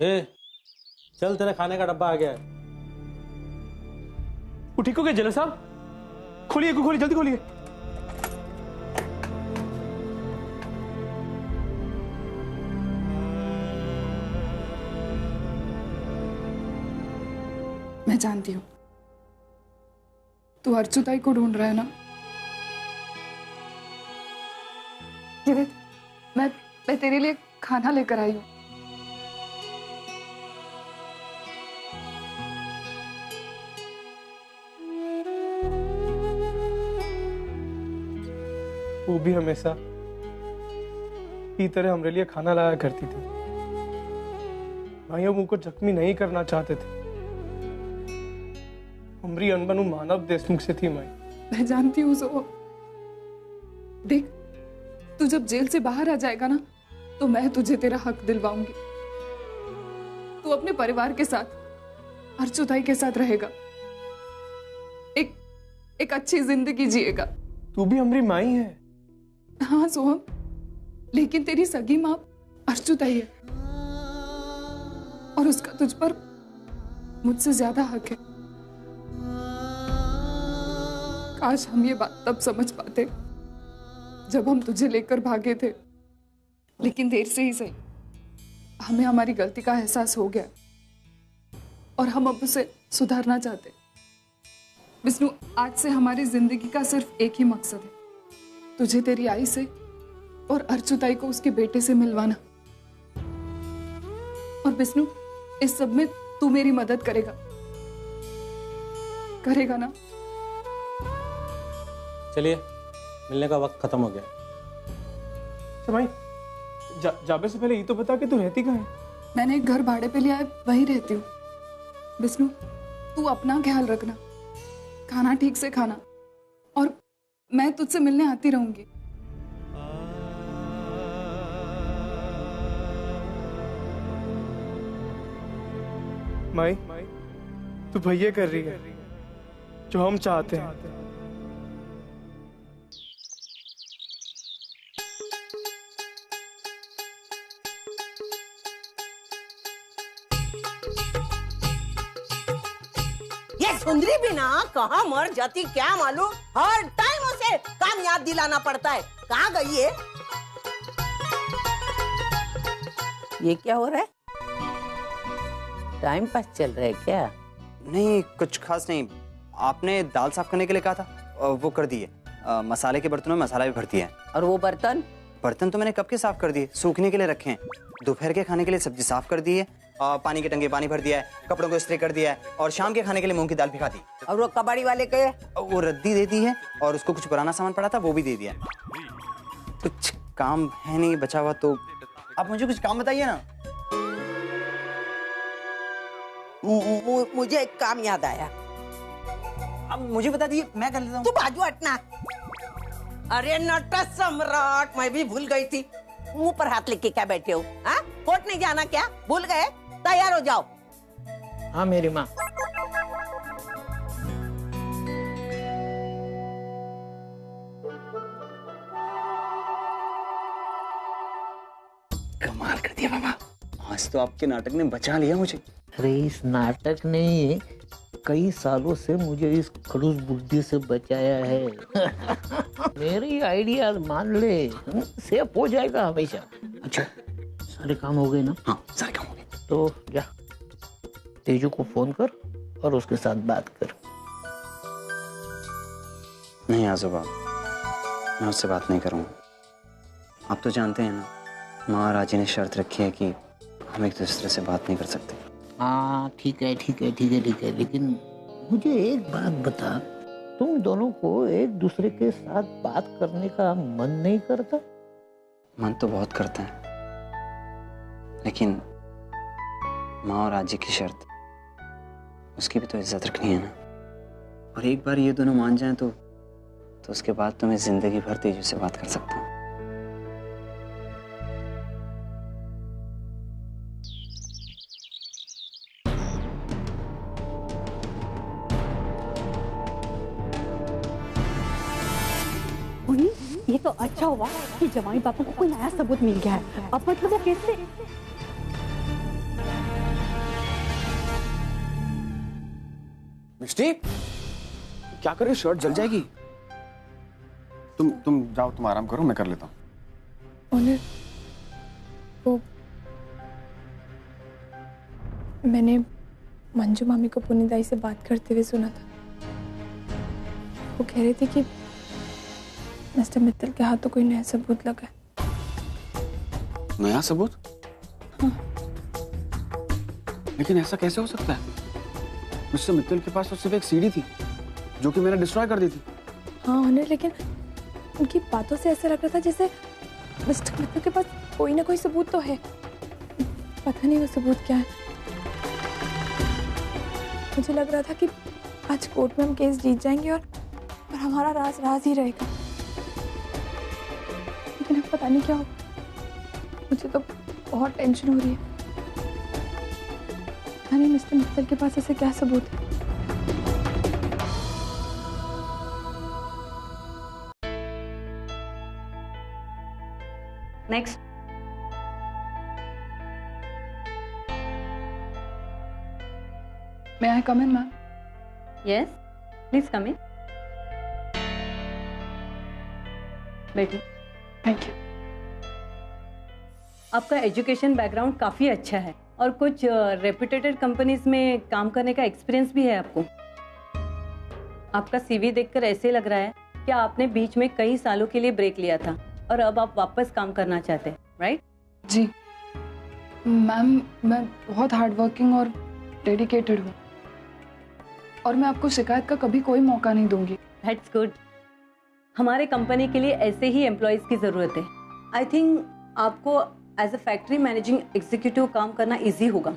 ए, चल तेरे खाने का डब्बा आ गया है। वो ठीक हो गया जेलर साहब? खोलिए खोलिए, जल्दी खोलिए। मैं जानती हूँ तू अर्चुताई को ढूंढ रहा है ना। मैं तेरे लिए खाना लेकर आई हूँ। वो भी हमेशा की तरह हमारे लिए खाना लाया करती थी। भाई हम उनको जख्मी नहीं करना चाहते थे। हमारी अनबन मानव देशमुख से थी माई। मैं जानती हूँ जोहर। देख, तू जब जेल से बाहर आ जाएगा ना तो मैं तुझे तेरा हक दिलवाऊंगी। तू अपने परिवार के साथ अर्चुताई के साथ रहेगा, एक अच्छी जिंदगी जिएगा। तू भी हमारी माई है। हाँ सोहम, लेकिन तेरी सगी माँ अर्चुताई है और उसका तुझ पर मुझसे ज्यादा हक है। काश हम ये बात तब समझ पाते जब हम तुझे लेकर भागे थे, लेकिन देर से ही सही हमें हमारी गलती का एहसास हो गया और हम अब उसे सुधारना चाहते। विष्णु, आज से हमारी जिंदगी का सिर्फ एक ही मकसद है, तुझे तेरी आई से और अर्चुताई को उसके बेटे से मिलवाना। और विष्णु, इस सब में तू मेरी मदद करेगा ना? चलिए, मिलने का वक्त खत्म हो गया। अच्छा भाई, जाबे से पहले ये तो बता कि तू रहती कहाँ है? मैंने एक घर भाड़े पे लिया है, वहीं रहती हूँ। विष्णु, तू अपना ख्याल रखना, खाना ठीक से खाना, और मैं तुझसे मिलने आती रहूंगी। माई, तू भैया कर रही है जो हम चाहते हैं। सुंदरी भी ना कहाँ मर जाती क्या मालूम, हर टाइम उसे काम याद दिलाना पड़ता है। कहाँ गई है? ये क्या हो रहा है? टाइम पास चल रहा है क्या? नहीं, कुछ खास नहीं। आपने दाल साफ करने के लिए कहा था, वो कर दिए। मसाले के बर्तनों में मसाला भी भर दिया है। और वो बर्तन तो मैंने कब के साफ कर दिए, सूखने के लिए रखे हैं। दोपहर के खाने के लिए सब्जी साफ कर दी है, पानी के टंके पानी भर दिया है, कपड़ों को इस्त्री कर दिया है, और शाम के खाने के लिए मूंग की दाल भिगा दी। और वो कबाड़ी वाले के वो रद्दी दे दी है, और उसको कुछ पुराना सामान पड़ा था वो भी दे दिया। कुछ काम है नहीं बचा हुआ, तो आप मुझे कुछ काम बताइए ना। मुझे एक काम याद आया। अब मुझे बता दिए, मैं कर लेता हूँ। तू बाजू हटना। अरे नट सम्राट, मैं भी भूल गई थी। मुंह पर हाथ लेके क्या बैठे हो? हाँ, कोर्ट नहीं जाना क्या? भूल गए? तैयार हो जाओ। हाँ मेरी माँ। कमाल कर दिया मामा, आज तो आपके नाटक ने बचा लिया मुझे। अरे इस नाटक ने कई सालों से मुझे इस खड़ूस बुद्धि से बचाया है। मेरी आइडिया मान ले, सेफ हो जाएगा हमेशा। अच्छा, सारे काम हो गए ना? हाँ, सारे काम हो गए। तो जा तेजू को फोन कर और उसके साथ बात कर। नहीं आजोबा, मैं उससे बात नहीं करूँगा। आप तो जानते हैं ना, माँ और राजी ने शर्त रखी है कि हम एक दूसरे से बात नहीं कर सकते। हाँ ठीक है ठीक है ठीक है ठीक है, लेकिन मुझे एक बात बता, तुम दोनों को एक दूसरे के साथ बात करने का मन नहीं करता? मन तो बहुत करता है, लेकिन माँ और आजी की शर्त, उसकी भी तो इज्जत रखनी है ना। और एक बार ये दोनों मान जाएं तो उसके बाद तो मैं जिंदगी भर तेजू से बात कर सकता हूँ। ये तो अच्छा हुआ कि जवाई बापू को कोई नया सबूत मिल गया है। अब मतलब वो कैसे मिष्टी क्या कर रही हो? शर्ट जल जाएगी। तुम जाओ, तुम आराम करो, मैं कर लेता हूँ। ओनर, वो मैंने मंजू मामी को पुनीदाई से बात करते हुए सुना था। वो कह रही थी कि मिस्टर मित्तल के हाथों कोई नया सबूत लगा है। नया सबूत? हाँ। लेकिन ऐसा कैसे हो सकता है? मिस्टर मित्तल के पास तो सिर्फ एक सीडी थी जो कि मैंने डिस्ट्रॉय कर दी थी। हाँ ओनर, लेकिन उनकी बातों से ऐसा लग रहा था जैसे मिस्टर मित्तल के पास कोई ना कोई सबूत तो है। पता नहीं वो सबूत क्या है। मुझे लग रहा था कि आज कोर्ट में हम केस जीत जाएंगे और हमारा राज राज ही रहेगा। लेकिन अब पता नहीं क्या होगा। मुझे तो बहुत टेंशन हो रही है। पता नहीं मिस्टर मित्तल के पास ऐसे क्या सबूत है। Next. May I come in, ma'am? Yes, please come in. बैठिए। Thank you. आपका एजुकेशन बैकग्राउंड काफ़ी अच्छा है और कुछ रेप्यूटेड कंपनीज में काम करने का एक्सपीरियंस भी है आपको। आपका सीवी देखकर ऐसे लग रहा है कि आपने बीच में कई सालों के लिए ब्रेक लिया था और अब आप वापस काम करना चाहते हैं, राइट? जी मैम, मैं बहुत हार्ड वर्किंग और डेडिकेटेड हूँ और मैं आपको शिकायत का कभी कोई मौका नहीं दूंगी। That's good. हमारे कंपनी के लिए ऐसे ही एम्प्लॉयज़ की ज़रूरत है। आई थिंक आपको as a factory managing executive काम करना इजी होगा।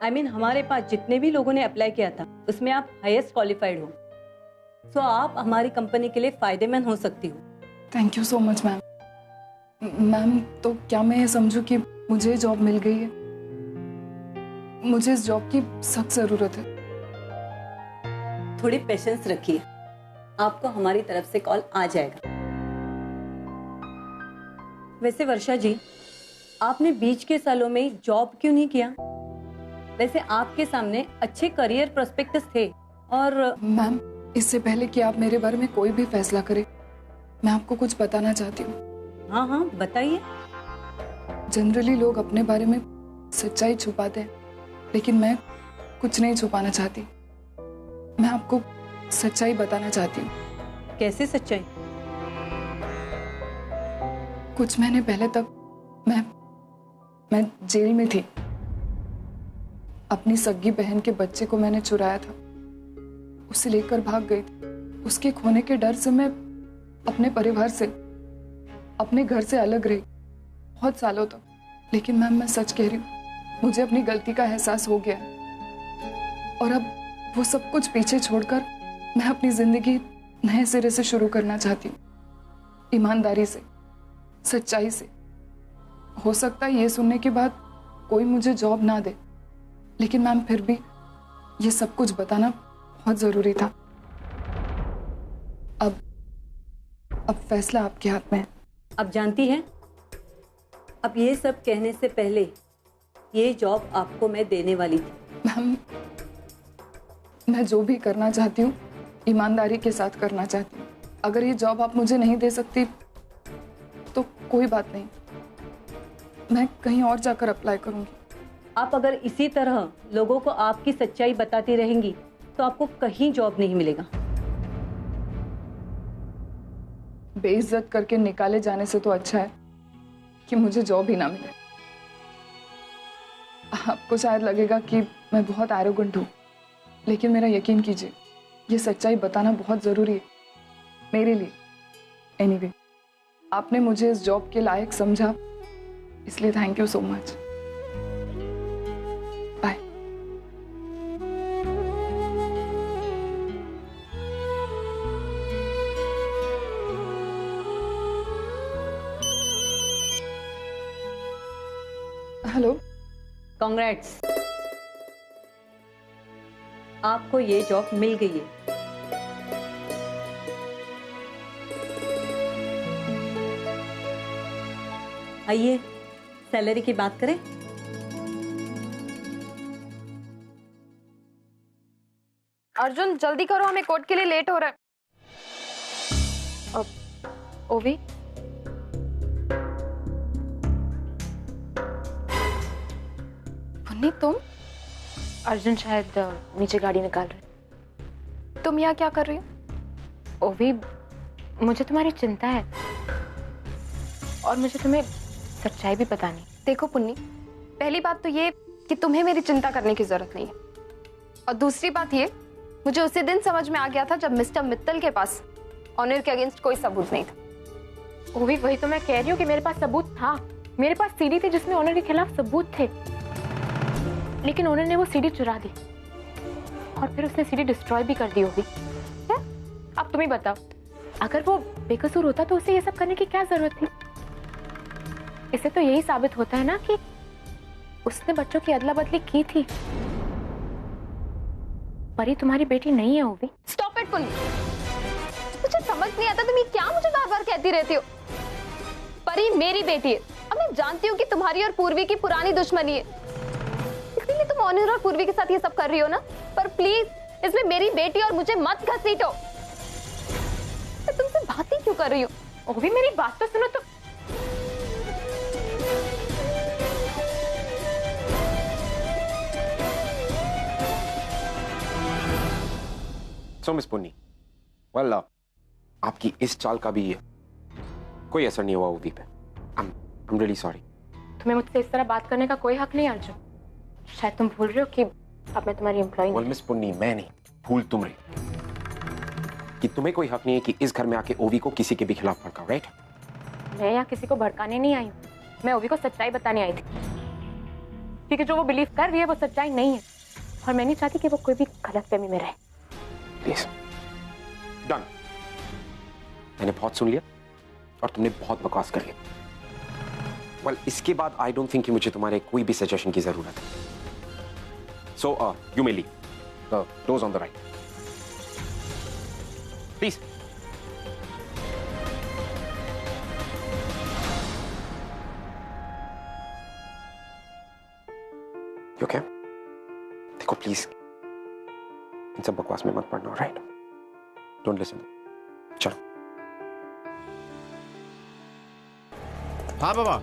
आई मीन हमारे पास जितने भी लोगों ने अप्लाई किया था उसमें आप हाईएस्ट क्वालिफाइड हो, सो आप हमारी कंपनी के लिए फायदेमंद हो सकती हो। Thank you so much ma'am. Ma'am, तो क्या मैं ये समझूं कि मुझे जॉब मिल गई है? मुझे इस जॉब की सख्त ज़रूरत है। थोड़ी पेशेंस रखिए, आपको हमारी तरफ से कॉल आ जाएगा। वैसे वर्षा जी, आपने बीच के सालों में जॉब क्यों नहीं किया? वैसे आपके सामने अच्छे करियर प्रोस्पेक्टस थे और मैम, इससे पहले कि आप मेरे बारे में कोई भी फैसला करें, मैं आपको कुछ बताना चाहती हूँ। हाँ हाँ बताइए। जनरली लोग अपने बारे में सच्चाई छुपाते हैं, लेकिन मैं कुछ नहीं छुपाना चाहती। मैं आपको सच्चाई बताना चाहती हूँ। कैसे सच्चाई? कुछ महीने पहले तक मैं जेल में थी। अपनी सगी बहन के बच्चे को मैंने चुराया था, उसे लेकर भाग गई थी। उसके खोने के डर से मैं अपने परिवार से, अपने घर से अलग रही बहुत सालों तक। लेकिन मैम, मैं सच कह रही हूँ, मुझे अपनी गलती का एहसास हो गया और अब वो सब कुछ पीछे छोड़कर मैं अपनी जिंदगी नए सिरे से शुरू करना चाहती हूँ, ईमानदारी से, सच्चाई से। हो सकता है ये सुनने के बाद कोई मुझे जॉब ना दे, लेकिन मैम फिर भी ये सब कुछ बताना बहुत जरूरी था। अब फैसला आपके हाथ में है। अब जानती हैं, अब ये सब कहने से पहले ये जॉब आपको मैं देने वाली थी। मैम, मैं जो भी करना चाहती हूँ ईमानदारी के साथ करना चाहती हूँ। अगर ये जॉब आप मुझे नहीं दे सकती तो कोई बात नहीं, मैं कहीं और जाकर अप्लाई करूंगी। आप अगर इसी तरह लोगों को आपकी सच्चाई बताती रहेंगी तो आपको कहीं जॉब नहीं मिलेगा। बेइज्जत करके निकाले जाने से तो अच्छा है कि मुझे जॉब ही ना मिले। आपको शायद लगेगा कि मैं बहुत एरोगेंट हूँ, लेकिन मेरा यकीन कीजिए, ये सच्चाई बताना बहुत जरूरी है मेरे लिए। एनीवे, आपने मुझे इस जॉब के लायक समझा, इसलिए thank you so much. Bye. Hello. Congrats, आपको ये जॉब मिल गई है। आइए सैलरी की बात करें। अर्जुन जल्दी करो, हमें कोर्ट के लिए लेट हो रहा है। ओवी, पुन्नी तुम? अर्जुन शायद नीचे गाड़ी निकाल रहे। तुम यहाँ क्या कर रही हो? ओवी, मुझे तुम्हारी चिंता है और मुझे तुम्हें सच्चाई भी बतानी। देखो पुन्नी, पहली बात तो ये कि तुम्हें मेरी चिंता करने की जरूरत नहीं है, और दूसरी बात ये, मुझे उसी दिन समझ में आ गया था जब मिस्टर मित्तल के पास ऑनर के अगेंस्ट कोई सबूत नहीं था। ओवी, वही तो मैं कह रही हूँ कि मेरे पास सबूत था। मेरे पास सीडी थी जिसमें ऑनर के खिलाफ सबूत थे, लेकिन ऑनर ने वो सीडी चुरा दी और फिर उसने सीडी डिस्ट्रॉय भी कर दी होगी। अब तुम ही बताओ, अगर वो बेकसूर होता तो उसे ये सब करने की क्या जरूरत थी? इससे तो यही साबित होता है ना कि उसने बच्चों की अदला बदली की थी। परी तुम्हारी बेटी नहीं है ओवी। स्टॉप इट पुन्नी, मुझे समझ नहीं आता तुम ये क्या मुझे बार बार कहती रहती हो। परी मेरी बेटी है। अब मैं जानती हूँ कि तुम्हारी और पूर्वी की पुरानी दुश्मनी है, इसीलिए तुम ऑनर और पूर्वी के साथ ये सब कर रही हो ना। पर प्लीज इसमें मेरी बेटी और मुझे मत घसीटो। मैं तुमसे बात ही क्यों कर रही हूँ? ओवी, मेरी बात तो सुनो। तो सो मिस पुन्नी, वेल आपकी इस चाल का भी कोई असर नहीं हुआ ओवी पे। I'm really sorry. तुम्हें मुझसे इस तरह बात करने का कोई हक नहीं अर्जुन। शायद तुम भूल रहे हो कि अब मैं तुम्हारी एम्प्लॉय नहीं। मिस पुन्नी, मैं नहीं, भूल तुम रही कि तुम्हें कोई हक नहीं है कि इस घर में आके ओवी को किसी के भी खिलाफ भड़काओ, राइट? मैं यहाँ किसी को भड़काने नहीं आई हूँ, मैं ओवी को सच्चाई बताने आई थी, क्योंकि जो वो बिलीव कर रही है वो सच्चाई नहीं है, और मैं नहीं चाहती कि वो कोई भी गलतफहमी में रहे। Please, done. मैंने बहुत सुन लिया और तुमने बहुत बकवास कर लिया। Well, इसके बाद आई डोंट थिंक कि मुझे तुम्हारे कोई भी सजेशन की जरूरत है। So you may leave, the doors on the right, please. You okay? देखो प्लीज, इन सब बकवास में मत पड़ना, राइट? Don't listen. चलो। हाँ बाबा,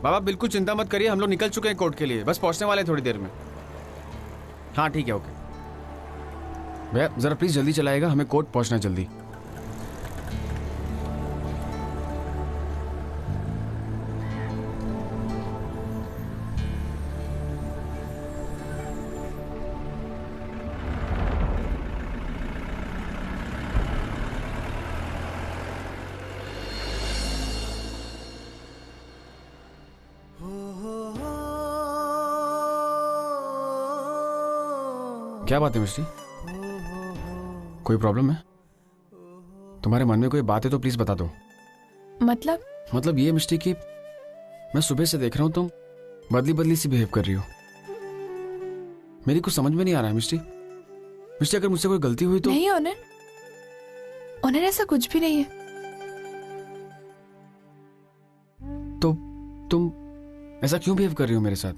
बाबा बिल्कुल चिंता मत करिए, हम लोग निकल चुके हैं कोर्ट के लिए, बस पहुंचने वाले हैं थोड़ी देर में। हाँ ठीक है, ओके भैया, जरा प्लीज जल्दी चलाएगा, हमें कोर्ट पहुंचना जल्दी। क्या बात है मिस्टी? कोई प्रॉब्लम है? तुम्हारे मन में कोई बात है तो प्लीज बता दो। मतलब ये मिस्टी कि मैं सुबह से देख रहा हूं तुम बदली बदली सी बिहेव कर रही हो। मेरी कुछ समझ में नहीं आ रहा है मिस्टी। मिस्टी, अगर मुझसे कोई गलती हुई तो। नहीं ऑनर ऐसा कुछ भी नहीं है। तो तुम ऐसा क्यों बिहेव कर रही हो मेरे साथ?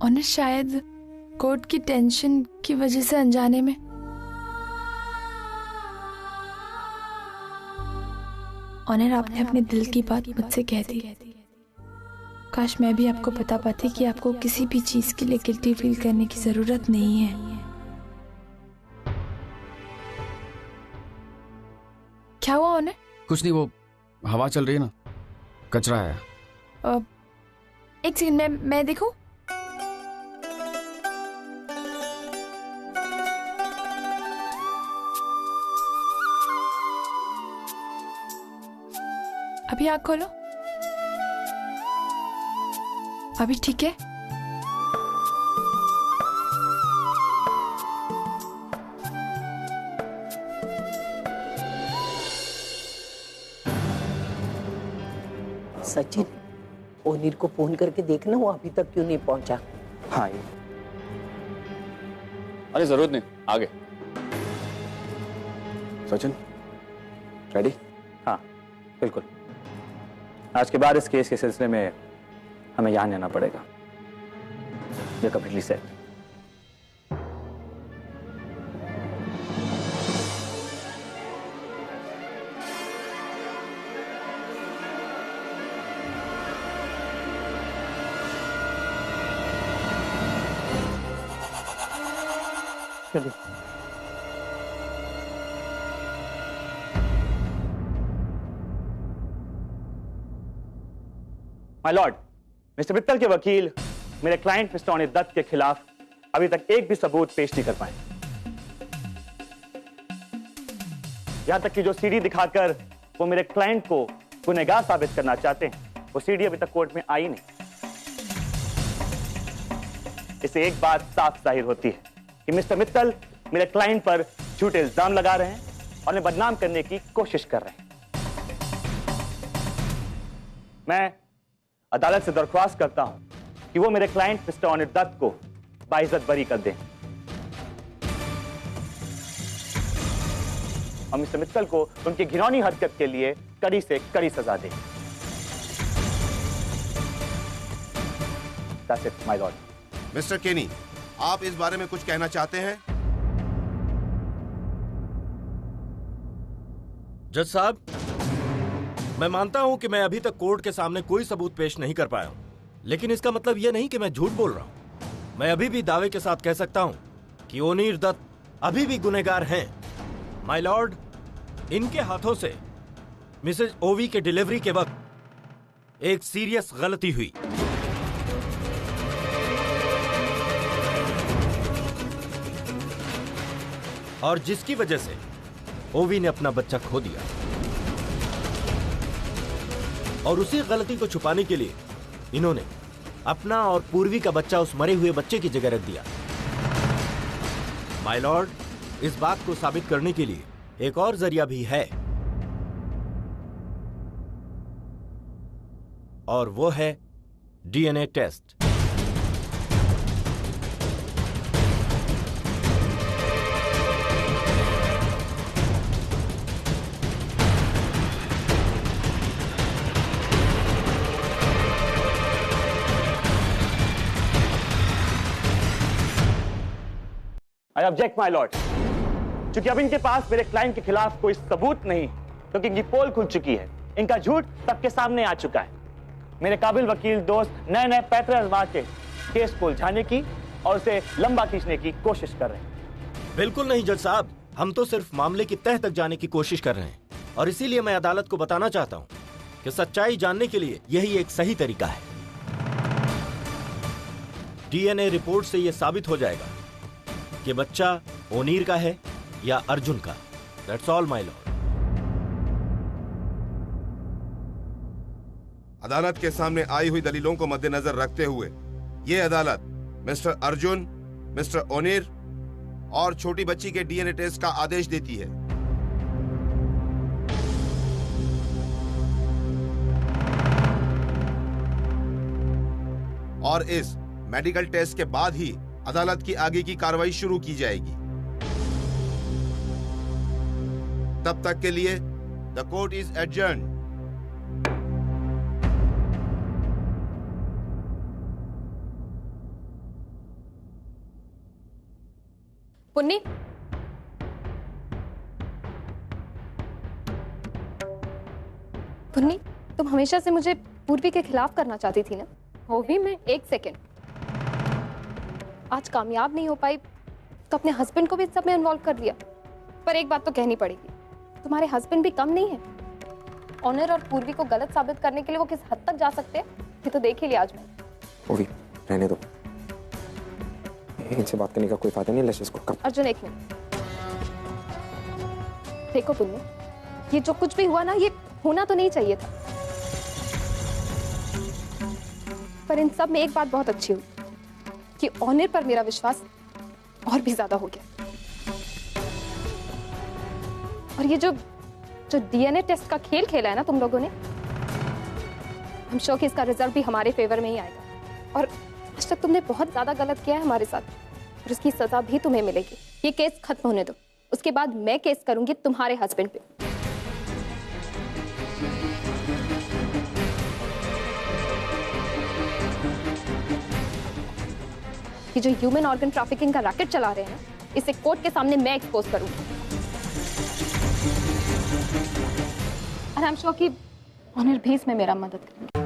ऑनर शायद कोर्ट की टेंशन की वजह से अनजाने में। ऑनर, आपने अपने दिल की बात मुझसे कह दी। काश मैं भी आपको बता पाती कि आपको किसी भी चीज के लिए गिल्टी फील करने की जरूरत नहीं है। क्या हुआ ऑनर? कुछ नहीं, वो हवा चल रही है ना, कचरा है। एक सेकंड, मैं देखूं। अभी आँख खोलो। अभी ठीक है? सचिन, ओनिर को फोन करके देखना वो अभी तक क्यों नहीं पहुंचा। हाँ, अरे जरूरत नहीं, आगे। सचिन, रेडी? हाँ बिल्कुल। आज के बाद इस केस के सिलसिले में हमें यहाँ आना पड़ेगा। ये कम्प्लीटली सेट। चलिए। माय लॉर्ड, मिस्टर मित्तल के वकील मेरे क्लाइंट मिस्टर अनिल दत्त के खिलाफ अभी तक एक भी सबूत पेश नहीं कर पाए। यहां तक कि जो सीडी दिखाकर वो मेरे क्लाइंट को गुनहगार साबित करना चाहते हैं, वो सीडी अभी तक कोर्ट में आई नहीं। इससे एक बात साफ जाहिर होती है कि मिस्टर मित्तल मेरे क्लाइंट पर झूठे इल्जाम लगा रहे हैं और उन्हें बदनाम करने की कोशिश कर रहे हैं। मैं अदालत से दरख्वास्त करता हूं कि वो मेरे क्लाइंट मिस्टर अनिल दत्त को बाइज्जत बरी कर दें और मिस्टर मित्तल को उनकी घिनौनी हरकत के लिए कड़ी से कड़ी सजा दें। That's it, my lord. Mister केनी, आप इस बारे में कुछ कहना चाहते हैं? जज साहब, मैं मानता हूं कि मैं अभी तक कोर्ट के सामने कोई सबूत पेश नहीं कर पाया हूं, लेकिन इसका मतलब यह नहीं कि मैं झूठ बोल रहा हूं। मैं अभी भी दावे के साथ कह सकता हूं कि ओनीर दत्त अभी भी गुनहगार हैं। माय लॉर्ड, इनके हाथों से मिसेज ओवी के डिलीवरी के वक्त एक सीरियस गलती हुई। और जिसकी वजह से ओवी ने अपना बच्चा खो दिया, और उसी गलती को छुपाने के लिए इन्होंने अपना और पूर्वी का बच्चा उस मरे हुए बच्चे की जगह रख दिया। माय लॉर्ड, इस बात को साबित करने के लिए एक और जरिया भी है, और वो है DNA test. I object my lord. क्योंकि अब इनके पास मेरे क्लाइंट के खिलाफ कोई सबूत नहीं, क्योंकि इनकी पोल खुल चुकी है, इनका झूठ सबके सामने आ चुका है। मेरे काबिल वकील दोस्त नए नए पैतरे आजमा के केस को उलझाने की और उसे लंबा खींचने की कोशिश कर रहे हैं। बिल्कुल नहीं जज साहब, हम तो सिर्फ मामले की तह तक जाने की कोशिश कर रहे हैं, और इसीलिए मैं अदालत को बताना चाहता हूं कि सच्चाई जानने के लिए यही एक सही तरीका है। डीएनए रिपोर्ट से यह साबित हो जाएगा कि बच्चा ओनीर का है या अर्जुन का। That's all my Lord. अदालत के सामने आई हुई दलीलों को मद्देनजर रखते हुए यह अदालत मिस्टर अर्जुन, मिस्टर ओनीर और छोटी बच्ची के डीएनए टेस्ट का आदेश देती है। और इस मेडिकल टेस्ट के बाद ही अदालत की आगे की कार्रवाई शुरू की जाएगी। तब तक के लिए the court is adjourned. Punni, Punni, तुम हमेशा से मुझे पूर्वी के खिलाफ करना चाहती थी ना? हो भी मैं। एक सेकेंड, आज कामयाब नहीं हो पाई तो अपने हस्बैंड को भी इस सब में इन्वॉल्व कर दिया। पर एक बात तो कहनी पड़ेगी, तुम्हारे हस्बैंड भी कम नहीं है। ऑनर और पूर्वी को गलत साबित करने के लिए वो किस हद तक जा सकते हैं, ये तो देख ही लिया आज मैं। ओवी, रहने दो, इनसे बात करने का कोई फायदा नहीं। लेट्स इसको कम। अर्जुन, एक मिनट। देखो पुन्नी, ये जो कुछ भी हुआ ना, ये होना तो नहीं चाहिए था, पर इन सब में एक बात बहुत अच्छी हुई कि ऑनर पर मेरा विश्वास और भी ज्यादा हो गया। और ये जो डीएनए टेस्ट का खेल खेला है ना तुम लोगों ने, हम श्योर कि इसका रिजल्ट भी हमारे फेवर में ही आएगा। और आज तक तुमने बहुत ज्यादा गलत किया है हमारे साथ, और उसकी सजा भी तुम्हें मिलेगी। ये केस खत्म होने दो, उसके बाद मैं केस करूंगी तुम्हारे हस्बैंड पे। ये जो ह्यूमन ऑर्गन ट्रैफिकिंग का रैकेट चला रहे हैं ना, इसे कोर्ट के सामने मैं एक्सपोज करूंगी। और आई एम श्योर कि ऑनर भी इसमें मेरा मदद करेंगे।